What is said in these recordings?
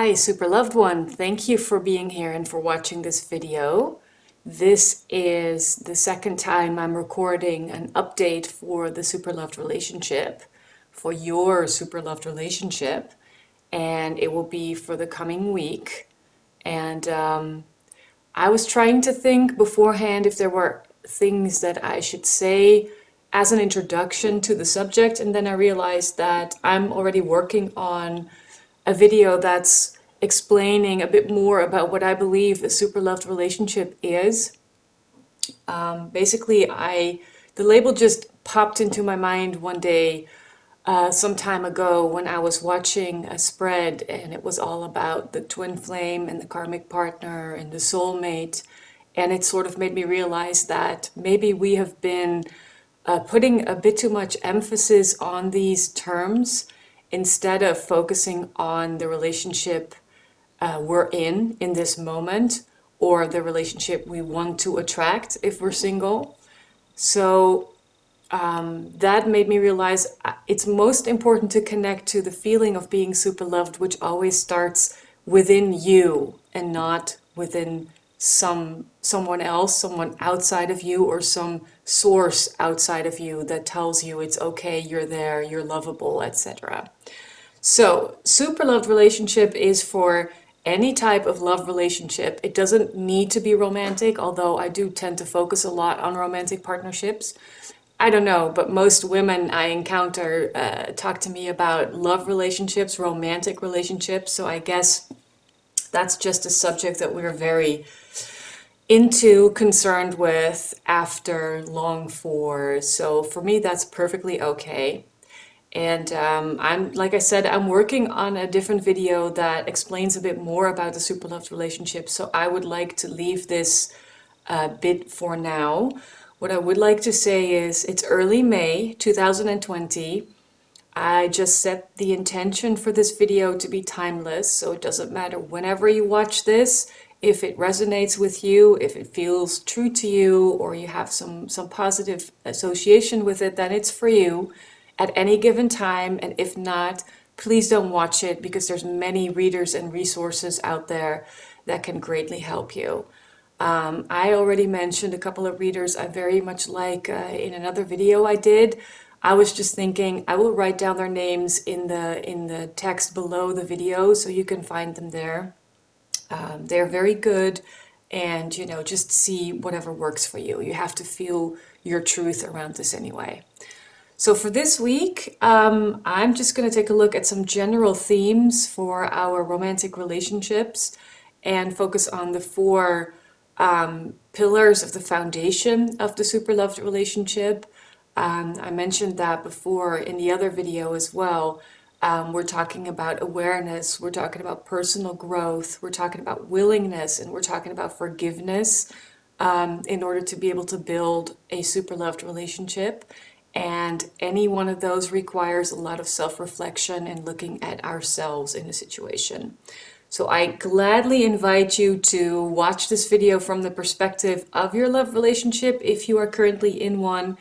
Hi, super loved one. Thank you for being here and for watching this video. This is the second time I'm recording an update for the super loved relationship, for your super loved relationship, and it will be for the coming week. And I was trying to think beforehand if there were things that I should say as an introduction to the subject, and then I realized that I'm already working on a video that's explaining a bit more about what I believe a super loved relationship is. Basically, the label just popped into my mind one day some time ago when I was watching a spread, and it was all about the twin flame and the karmic partner and the soulmate. And it sort of made me realize that maybe we have been putting a bit too much emphasis on these terms instead of focusing on the relationship we're in this moment, or the relationship we want to attract if we're single. So that made me realize it's most important to connect to the feeling of being super loved, which always starts within you and not within someone else, someone outside of you, or some source outside of you that tells you it's okay, you're there, you're lovable, etc. So, super loved relationship is for any type of love relationship. It doesn't need to be romantic, although I do tend to focus a lot on romantic partnerships. I don't know, but most women I encounter talk to me about love relationships, romantic relationships. So I guess that's just a subject that we're very into, concerned with, after, long for. So for me, that's perfectly okay. And like I said, I'm working on a different video that explains a bit more about the super loved relationship. So I would like to leave this bit for now. What I would like to say is it's early May 2020. I just set the intention for this video to be timeless, so it doesn't matter whenever you watch this. If it resonates with you, if it feels true to you, or you have some positive association with it, then it's for you at any given time. And if not, please don't watch it, because there's many readers and resources out there that can greatly help you. I already mentioned a couple of readers I very much like in another video I did. I was just thinking I will write down their names in the text below the video so you can find them there. They're very good, and just see whatever works for you. You have to feel your truth around this anyway. So for this week, I'm just going to take a look at some general themes for our romantic relationships and focus on the four pillars of the foundation of the super loved relationship. I mentioned that before in the other video as well. We're talking about awareness, we're talking about personal growth, we're talking about willingness, and we're talking about forgiveness in order to be able to build a super loved relationship. And any one of those requires a lot of self-reflection and looking at ourselves in a situation. So I gladly invite you to watch this video from the perspective of your love relationship if you are currently in one.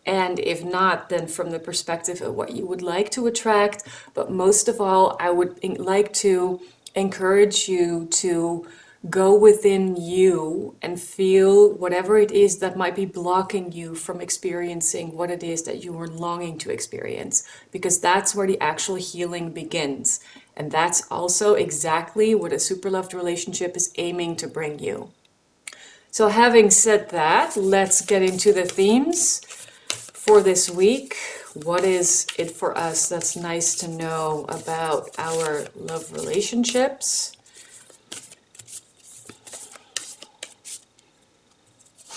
And if not, then from the perspective of what you would like to attract. But most of all, I would like to encourage you to go within you and feel whatever it is that might be blocking you from experiencing what it is that you are longing to experience, because that's where the actual healing begins. And that's also exactly what a super loved relationship is aiming to bring you. So having said that, let's get into the themes for this week. What is it for us that's nice to know about our love relationships?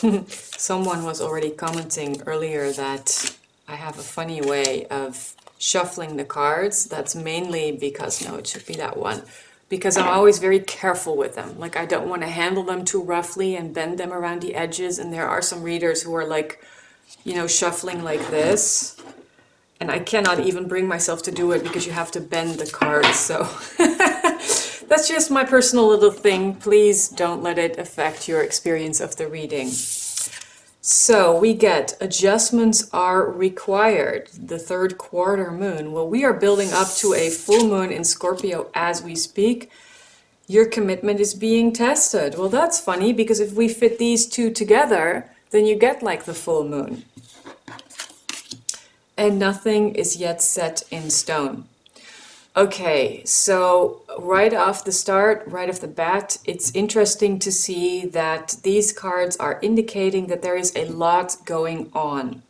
Someone was already commenting earlier that I have a funny way of shuffling the cards. That's mainly because, no, it should be that one, because I'm always very careful with them. Like, I don't want to handle them too roughly and bend them around the edges. And there are some readers who are like, shuffling like this. And I cannot even bring myself to do it because you have to bend the cards. So that's just my personal little thing. Please don't let it affect your experience of the reading. So we get adjustments are required, the third quarter moon. Well, we are building up to a full moon in Scorpio as we speak. Your commitment is being tested. Well, that's funny because if we fit these two together, then you get like the full moon. And nothing is yet set in stone. Okay, so right off the start, right off the bat, it's interesting to see that these cards are indicating that there is a lot going on.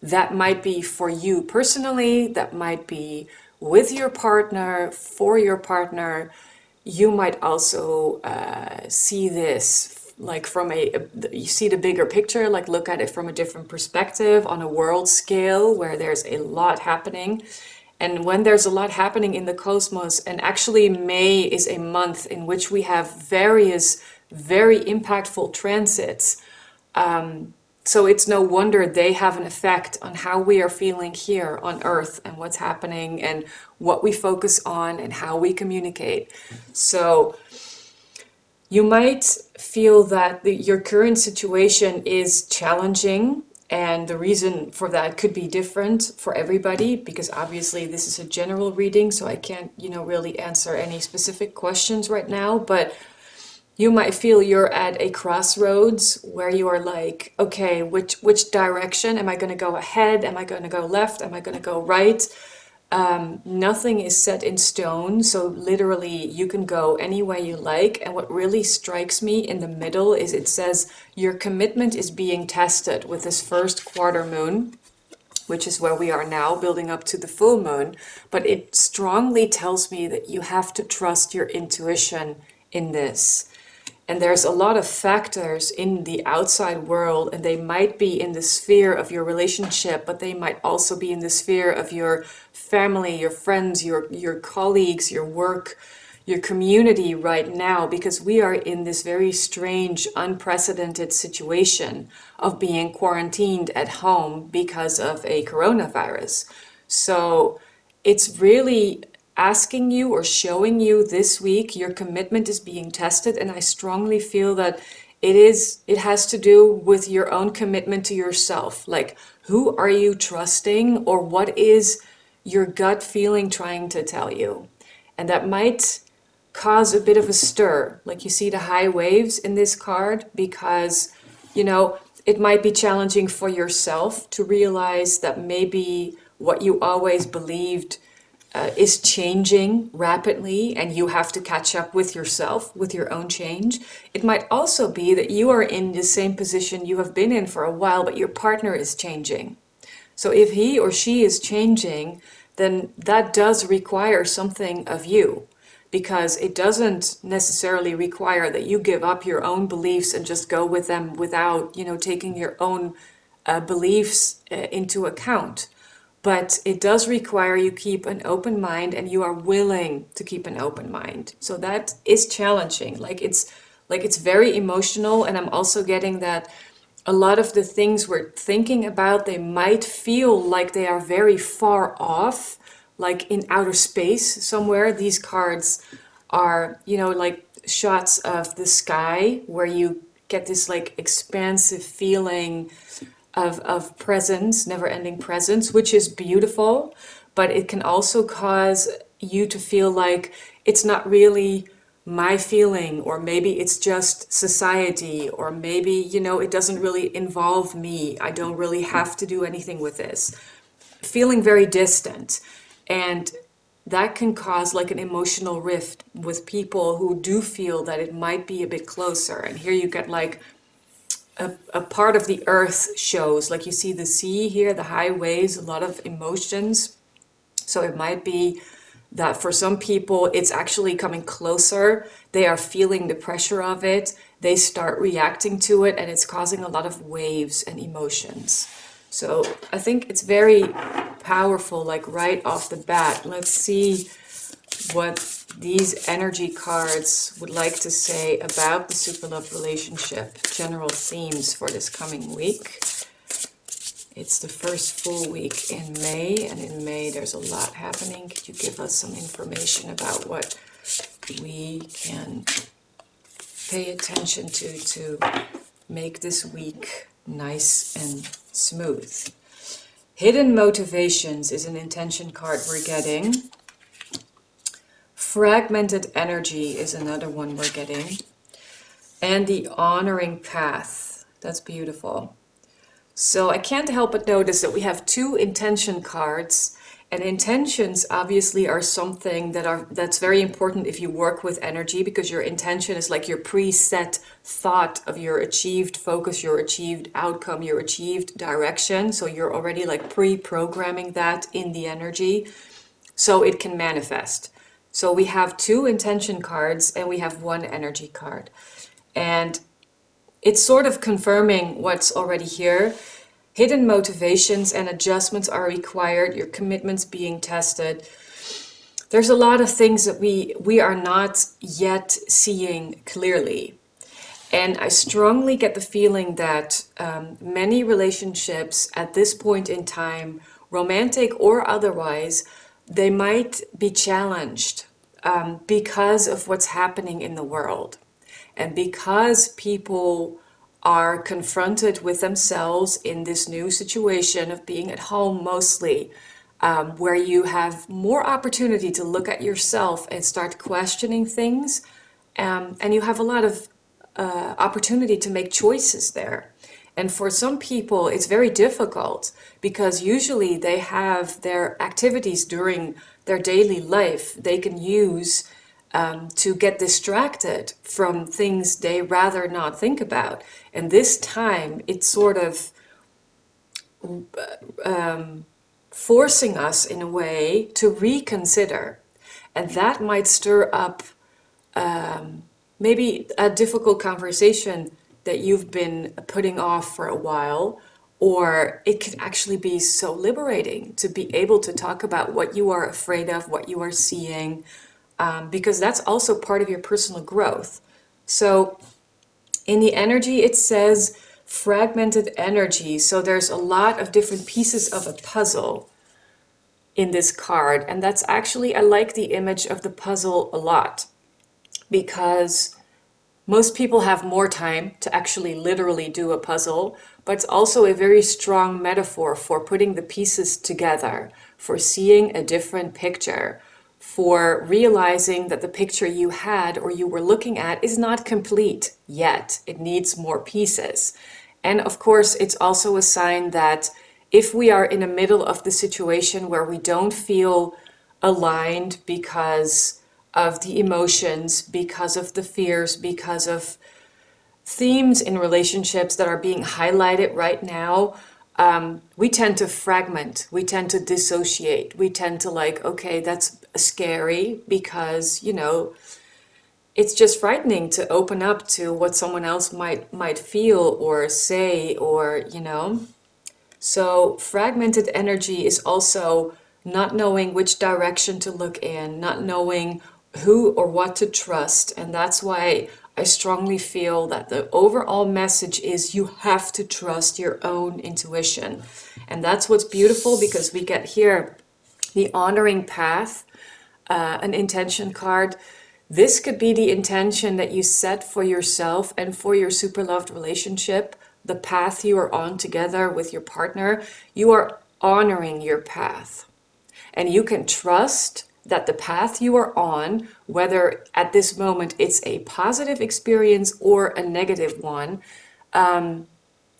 That might be for you personally, that might be with your partner, for your partner. You might also see this like from you see the bigger picture, like look at it from a different perspective on a world scale where there's a lot happening. And when there's a lot happening in the cosmos, and actually May is a month in which we have various very impactful transits. So it's no wonder they have an effect on how we are feeling here on Earth and what's happening and what we focus on and how we communicate. So you might feel that your current situation is challenging, and the reason for that could be different for everybody, because obviously this is a general reading, so I can't, really answer any specific questions right now, but you might feel you're at a crossroads where you are like, okay, which direction am I going to go ahead? Am I going to go left? Am I going to go right? Nothing is set in stone, so literally you can go any way you like. And what really strikes me in the middle is it says your commitment is being tested with this first quarter moon, which is where we are now, building up to the full moon. But it strongly tells me that you have to trust your intuition in this. And there's a lot of factors in the outside world, and they might be in the sphere of your relationship, but they might also be in the sphere of your family, your friends, your colleagues, your work, your community right now, because we are in this very strange, unprecedented situation of being quarantined at home because of a coronavirus. So it's really asking you or showing you this week your commitment is being tested, and I strongly feel that it has to do with your own commitment to yourself. Like, who are you trusting, or what is your gut feeling trying to tell you? And that might cause a bit of a stir. Like, you see the high waves in this card, because it might be challenging for yourself to realize that maybe what you always believed is changing rapidly, and you have to catch up with yourself, with your own change. It might also be that you are in the same position you have been in for a while, but your partner is changing. So if he or she is changing, then that does require something of you, because it doesn't necessarily require that you give up your own beliefs and just go with them without, taking your own beliefs into account. But it does require you keep an open mind, and you are willing to keep an open mind. So that is challenging. Like it's very emotional, and I'm also getting that a lot of the things we're thinking about, they might feel like they are very far off, like in outer space somewhere. These cards are, like shots of the sky where you get this like expansive feeling of presence, never-ending presence, which is beautiful, but it can also cause you to feel like it's not really my feeling, or maybe it's just society, or maybe, it doesn't really involve me. I don't really have to do anything with this. Feeling very distant. And that can cause like an emotional rift with people who do feel that it might be a bit closer. And here you get like a part of the earth shows, like you see the sea here, the high waves, a lot of emotions. So it might be that for some people it's actually coming closer. They are feeling the pressure of it. They start reacting to it, and it's causing a lot of waves and emotions. So I think it's very powerful, like right off the bat. Let's see what these energy cards would like to say about the Superlove relationship. General themes for this coming week. It's the first full week in May, and in May there's a lot happening. Could you give us some information about what we can pay attention to make this week nice and smooth. Hidden motivations is an intention card we're getting. Fragmented energy is another one we're getting. And the honoring path. That's beautiful. So I can't help but notice that we have two intention cards, and intentions obviously are something that's very important if you work with energy, because your intention is like your preset thought of your achieved focus, your achieved outcome, your achieved direction. So you're already like pre-programming that in the energy so it can manifest. So we have two intention cards and we have one energy card. And it's sort of confirming what's already here. Hidden motivations and adjustments are required, your commitments being tested. There's a lot of things that we are not yet seeing clearly. And I strongly get the feeling that many relationships at this point in time, romantic or otherwise, they might be challenged because of what's happening in the world. And because people are confronted with themselves in this new situation of being at home mostly, where you have more opportunity to look at yourself and start questioning things, and you have a lot of opportunity to make choices there. And for some people, it's very difficult because usually they have their activities during their daily life they can use to get distracted from things they rather not think about. And this time, it's sort of forcing us in a way to reconsider. And that might stir up maybe a difficult conversation that you've been putting off for a while, or it can actually be so liberating to be able to talk about what you are afraid of, what you are seeing, because that's also part of your personal growth. So in the energy, it says fragmented energy. So there's a lot of different pieces of a puzzle in this card. And that's actually, I like the image of the puzzle a lot, because most people have more time to actually literally do a puzzle, but it's also a very strong metaphor for putting the pieces together, for seeing a different picture, for realizing that the picture you had or you were looking at is not complete yet. It needs more pieces. And of course, it's also a sign that if we are in the middle of the situation where we don't feel aligned because of the emotions, because of the fears, because of themes in relationships that are being highlighted right now, we tend to fragment, we tend to dissociate, we tend to like, okay, that's scary because, you know, it's just frightening to open up to what someone else might feel or say, or, you know. So fragmented energy is also not knowing which direction to look in, not knowing who or what to trust. And that's why I strongly feel that the overall message is you have to trust your own intuition. And that's what's beautiful, because we get here the honoring path, an intention card. This could be the intention that you set for yourself and for your super loved relationship, the path you are on together with your partner. You are honoring your path. And you can trust that the path you are on, whether at this moment it's a positive experience or a negative one,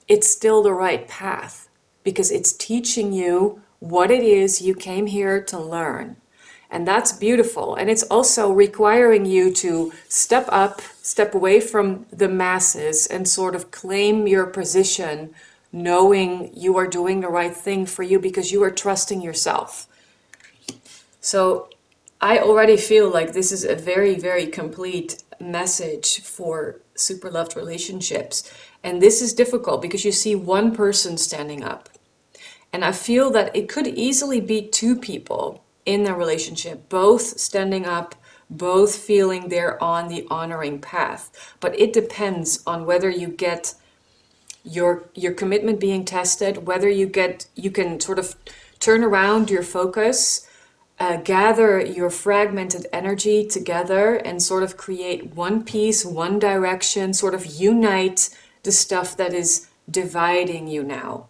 it's still the right path, because it's teaching you what it is you came here to learn. And that's beautiful. And it's also requiring you to step up, step away from the masses and sort of claim your position, knowing you are doing the right thing for you because you are trusting yourself. So I already feel like this is a very, very complete message for super loved relationships. And this is difficult because you see one person standing up. And I feel that it could easily be two people in their relationship, both standing up, both feeling they're on the honoring path. But it depends on whether you get your commitment being tested, whether you can sort of turn around your focus, gather your fragmented energy together and sort of create one piece, one direction, sort of unite the stuff that is dividing you now.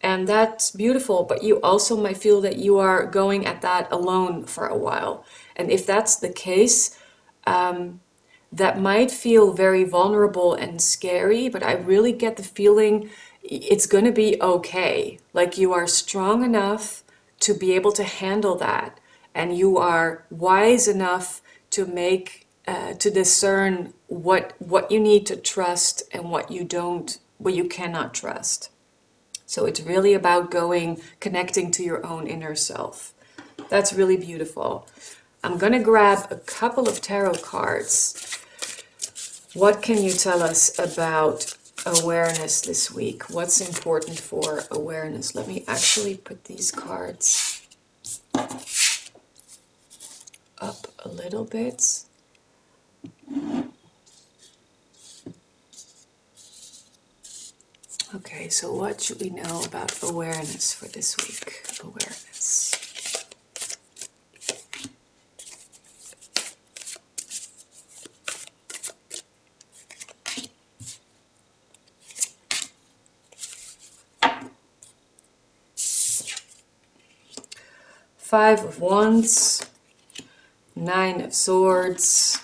And that's beautiful, but you also might feel that you are going at that alone for a while. And if that's the case, that might feel very vulnerable and scary, but I really get the feeling it's going to be okay. Like you are strong enough to be able to handle that, and you are wise enough to to discern what you need to trust and what you don't, what you cannot trust. So it's really about connecting to your own inner self. That's really beautiful. I'm going to grab a couple of tarot cards. What can you tell us about awareness this week? What's important for awareness? Let me actually put these cards up a little bit. Okay, so what should we know about awareness for this week? Awareness. Five of Wands, Nine of Swords,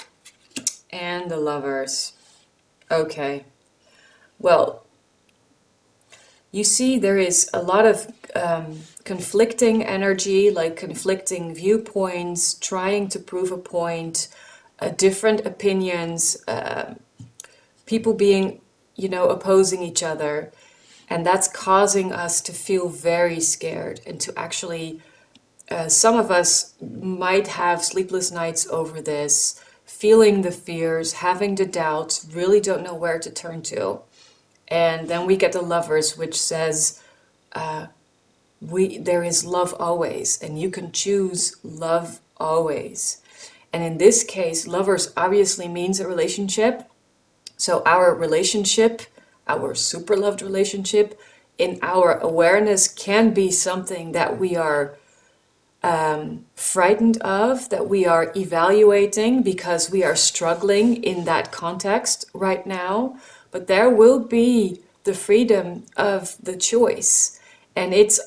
and the Lovers. Okay, well, you see there is a lot of conflicting energy, like conflicting viewpoints, trying to prove a point, different opinions, people being, opposing each other. And that's causing us to feel very scared and to actually, some of us might have sleepless nights over this, feeling the fears, having the doubts, really don't know where to turn to. And then we get the Lovers, which says, there is love always, and you can choose love always. And in this case, Lovers obviously means a relationship. So our relationship, our super loved relationship, in our awareness can be something that we are frightened of, that we are evaluating because we are struggling in that context right now. But there will be the freedom of the choice. And it's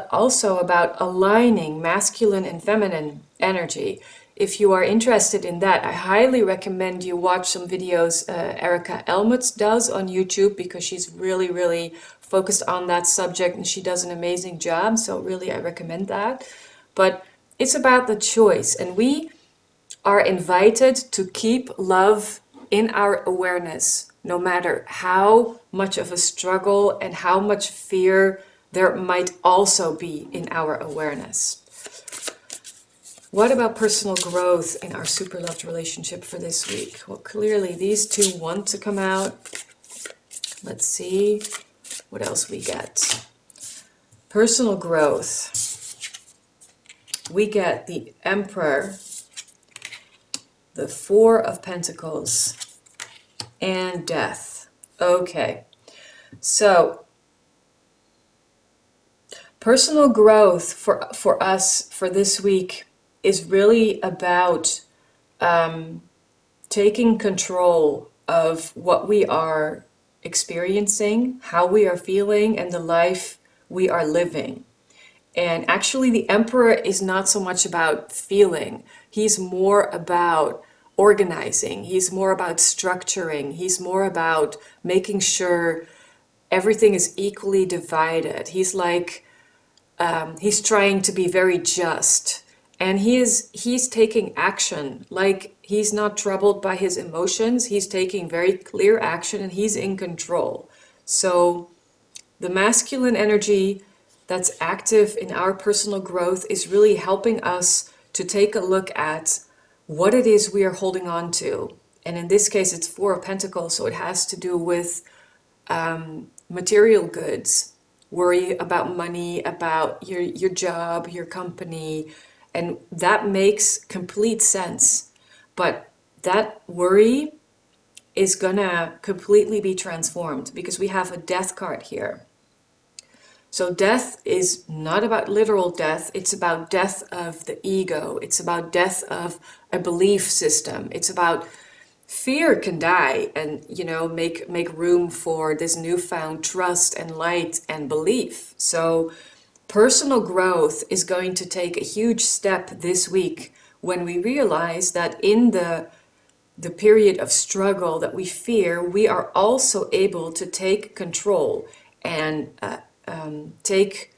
also about aligning masculine and feminine energy. If you are interested in that, I highly recommend you watch some videos Erica Elmutz does on YouTube, because she's really, really focused on that subject and she does an amazing job. So really, I recommend that. But it's about the choice, and we are invited to keep love in our awareness, no matter how much of a struggle and how much fear there might also be in our awareness. What about personal growth in our super loved relationship for this week? Well, clearly these two want to come out. Let's see what else we get. Personal growth. We get the Emperor, the Four of Pentacles, and Death. Okay, so personal growth for us for this week is really about taking control of what we are experiencing, how we are feeling, and the life we are living. And actually, the Emperor is not so much about feeling. He's more about organizing. He's more about structuring. He's more about making sure everything is equally divided. He's like, he's trying to be very just. And he's taking action. Like, he's not troubled by his emotions. He's taking very clear action and he's in control. So the masculine energy that's active in our personal growth is really helping us to take a look at what it is we are holding on to. And in this case, it's Four of Pentacles, so it has to do with material goods, worry about money, about your job, your company, and that makes complete sense. But that worry is gonna completely be transformed because we have a Death card here. So death is not about literal death, it's about death of the ego. It's about death of a belief system. It's about fear can die and, make room for this newfound trust and light and belief. So personal growth is going to take a huge step this week when we realize that in the period of struggle that we fear, we are also able to take control and take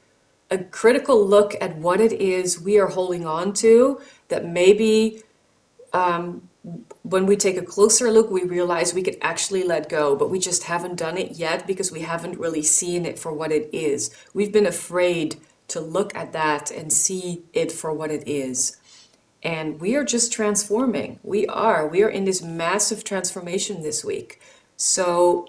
a critical look at what it is we are holding on to, that maybe when we take a closer look, we realize we could actually let go, but we just haven't done it yet because we haven't really seen it for what it is. We've been afraid to look at that and see it for what it is. And we are just transforming. We are in this massive transformation this week. So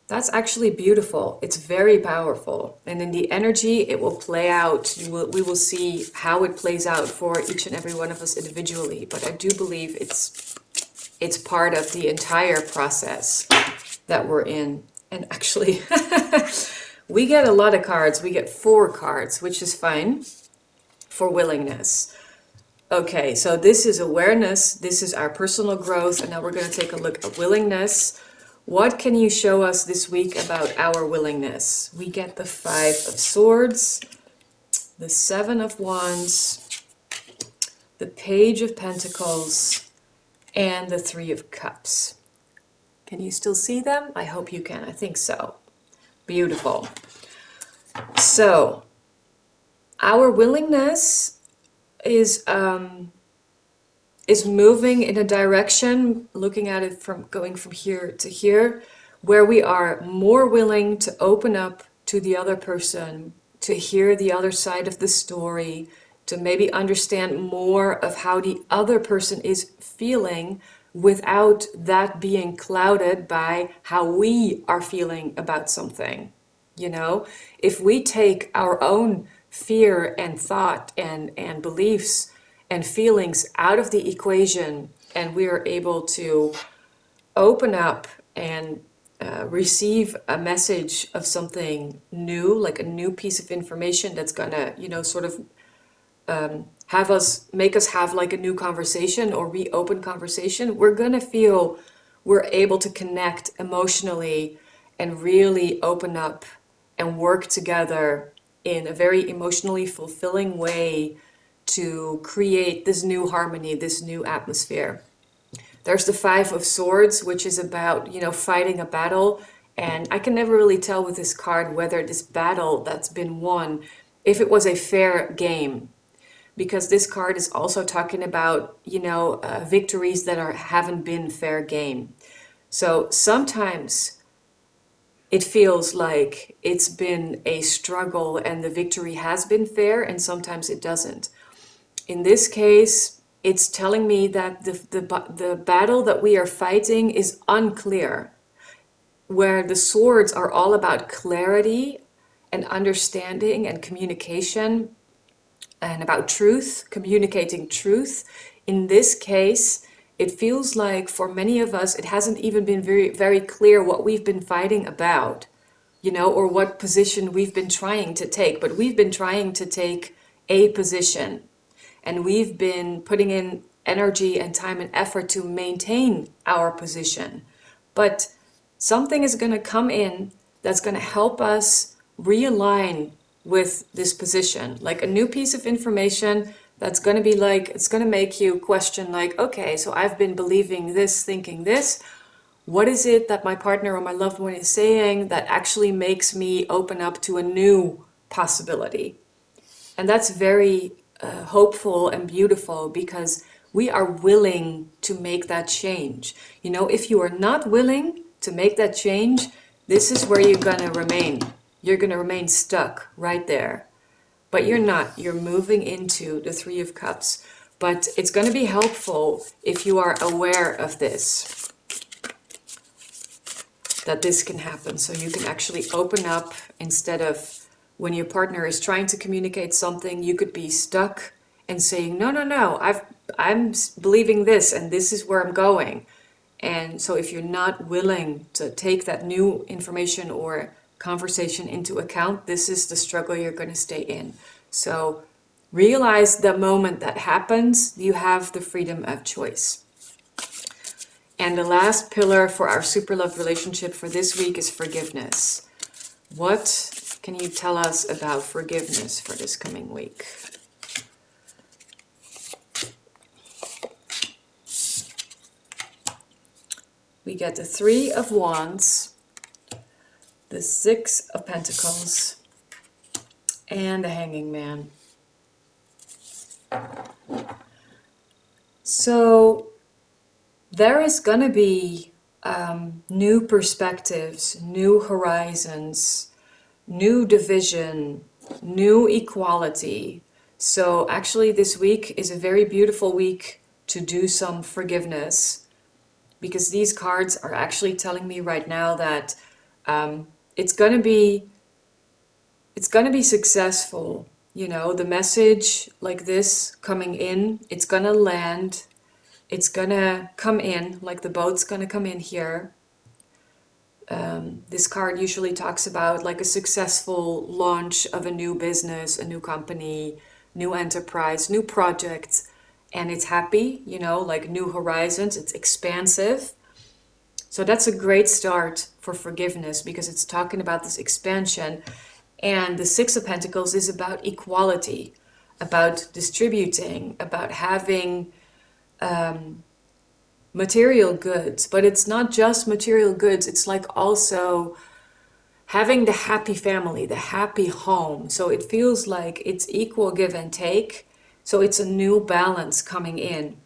that's actually beautiful. It's very powerful. And in the energy, it will play out. We will see how it plays out for each and every one of us individually. But I do believe it's part of the entire process that we're in. And actually, we get a lot of cards. We get 4 cards, which is fine, for willingness. Okay, so this is awareness. This is our personal growth. And now we're going to take a look at willingness. What can you show us this week about our willingness? We get the 5 of Swords, the 7 of Wands, the Page of Pentacles, and the 3 of Cups. Can you still see them? I hope you can. I think so. Beautiful. So, our willingness is moving in a direction, looking at it from going from here to here, where we are more willing to open up to the other person, to hear the other side of the story, to maybe understand more of how the other person is feeling without that being clouded by how we are feeling about something. If we take our own fear and thought and beliefs and feelings out of the equation, and we are able to open up and receive a message of something new, like a new piece of information that's gonna, sort of make us have like a new conversation or reopen conversation, we're gonna feel we're able to connect emotionally and really open up and work together in a very emotionally fulfilling way to create this new harmony, this new atmosphere. There's the 5 of Swords, which is about, fighting a battle. And I can never really tell with this card whether this battle that's been won, if it was a fair game. Because this card is also talking about, victories that haven't been fair game. So sometimes it feels like it's been a struggle and the victory has been fair, and sometimes it doesn't. In this case, it's telling me that the battle that we are fighting is unclear, where the swords are all about clarity and understanding and communication and about truth, communicating truth. In this case, it feels like for many of us, it hasn't even been very, very clear what we've been fighting about, or what position we've been trying to take. But we've been trying to take a position, and we've been putting in energy and time and effort to maintain our position. But something is going to come in that's going to help us realign with this position, like a new piece of information that's going to be like, it's going to make you question like, okay, so I've been believing this, thinking this. What is it that my partner or my loved one is saying that actually makes me open up to a new possibility? And that's very hopeful and beautiful, because we are willing to make that change. If you are not willing to make that change, this is where you're going to remain. You're going to remain stuck right there. But you're not. You're moving into the 3 of Cups. But it's going to be helpful if you are aware of this, that this can happen. So you can actually open up, instead of when your partner is trying to communicate something, you could be stuck and saying, no, I'm believing this and this is where I'm going. And so if you're not willing to take that new information or conversation into account, this is the struggle you're going to stay in. So realize the moment that happens, you have the freedom of choice. And the last pillar for our super love relationship for this week is forgiveness. What can you tell us about forgiveness for this coming week? We get the Three of Wands, the Six of Pentacles, and the Hanging Man. So there is going to be new perspectives, new horizons, new division, new equality. So actually this week is a very beautiful week to do some forgiveness, because these cards are actually telling me right now that it's going to be successful. You know, the message like this coming in, it's going to land. It's gonna come in, like the boat's gonna come in here. This card usually talks about like a successful launch of a new business, a new company, new enterprise, new project, and it's happy, you know, like new horizons, it's expansive. So that's a great start for forgiveness, because it's talking about this expansion. And the Six of Pentacles is about equality, about distributing, about having material goods. But it's not just material goods, it's like also having the happy family, the happy home. So it feels like it's equal give and take. So it's a new balance coming in,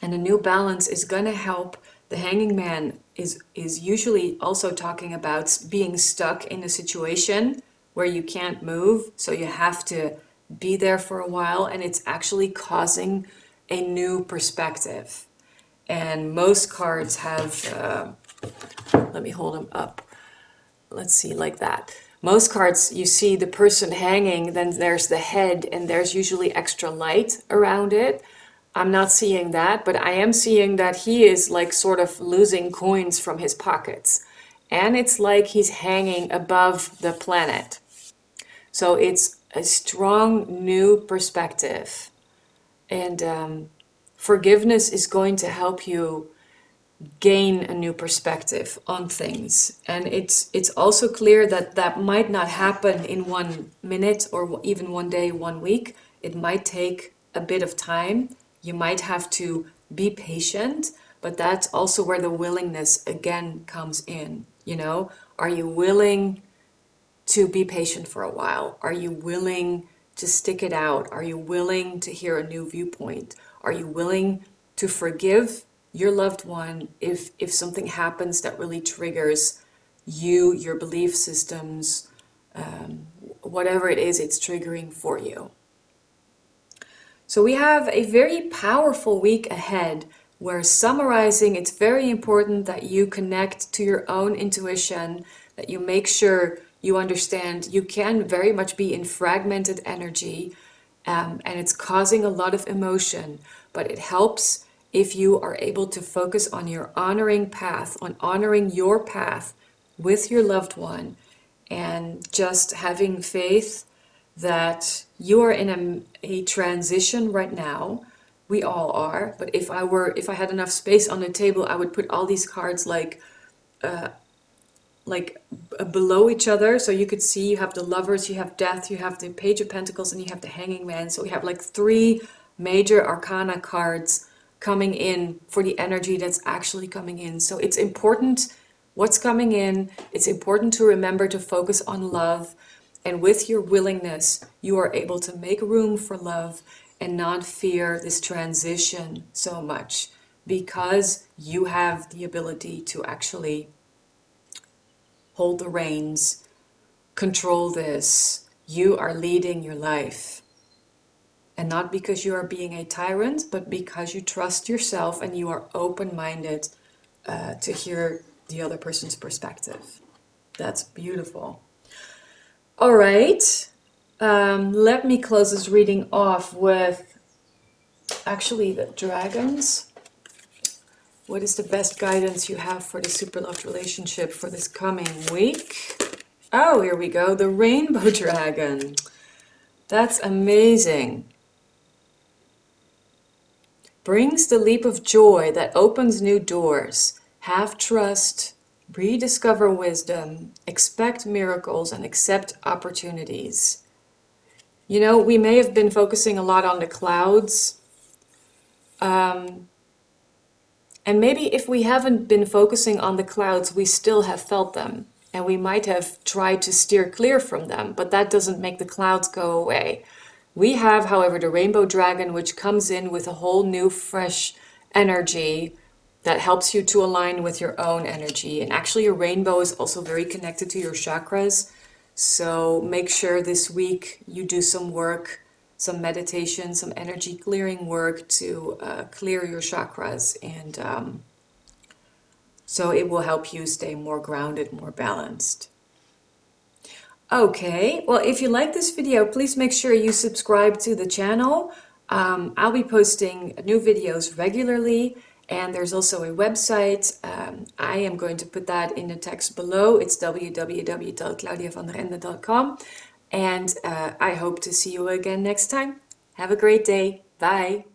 and a new balance is going to help. The Hanging Man is usually also talking about being stuck in a situation where you can't move, so you have to be there for a while, and it's actually causing a new perspective. And most cards have, let me hold them up. Let's see, like that. Most cards, you see the person hanging, then there's the head, and there's usually extra light around it. I'm not seeing that, but I am seeing that he is like sort of losing coins from his pockets. And it's like he's hanging above the planet. So it's a strong new perspective. And forgiveness is going to help you gain a new perspective on things. And it's also clear that that might not happen in 1 minute or even 1 day, 1 week. It might take a bit of time. You might have to be patient, but that's also where the willingness again comes in. You know, are you willing to be patient for a while? Are you willing to stick it out? Are you willing to hear a new viewpoint? Are you willing to forgive your loved one if something happens that really triggers you, your belief systems, whatever it is it's triggering for you? So we have a very powerful week ahead, where summarizing, it's very important that you connect to your own intuition, that you make sure you understand you can very much be in fragmented energy, and it's causing a lot of emotion, but it helps if you are able to focus on your honoring path, on honoring your path with your loved one, and just having faith that you are in a transition right now. We all are, but if I had enough space on the table, I would put all these cards like below each other, so you could see you have the Lovers, you have Death, you have the Page of Pentacles, and you have the Hanging Man. So we have like 3 major arcana cards coming in for the energy that's actually coming in. So it's important what's coming in. It's important to remember to focus on love, and with your willingness you are able to make room for love and not fear this transition so much, because you have the ability to actually hold the reins, control this. You are leading your life. And not because you are being a tyrant, but because you trust yourself and you are open-minded to hear the other person's perspective. That's beautiful. All right. Let me close this reading off with actually the dragons. What is the best guidance you have for the super loved relationship for this coming week? Oh, here we go. The rainbow dragon. That's amazing. brings the leap of joy that opens new doors. Have trust, rediscover wisdom, expect miracles, and accept opportunities. You know, we may have been focusing a lot on the clouds. And maybe if we haven't been focusing on the clouds, we still have felt them. And we might have tried to steer clear from them, but that doesn't make the clouds go away. We have, however, the rainbow dragon, which comes in with a whole new, fresh energy that helps you to align with your own energy. And actually, your rainbow is also very connected to your chakras. So make sure this week you do some work, some meditation, some energy clearing work to clear your chakras. And so it will help you stay more grounded, more balanced. Okay, well, if you like this video, please make sure you subscribe to the channel. I'll be posting new videos regularly, and there's also a website. I am going to put that in the text below. It's www.claudiavanderende.com, and I hope to see you again next time. Have a great day. Bye.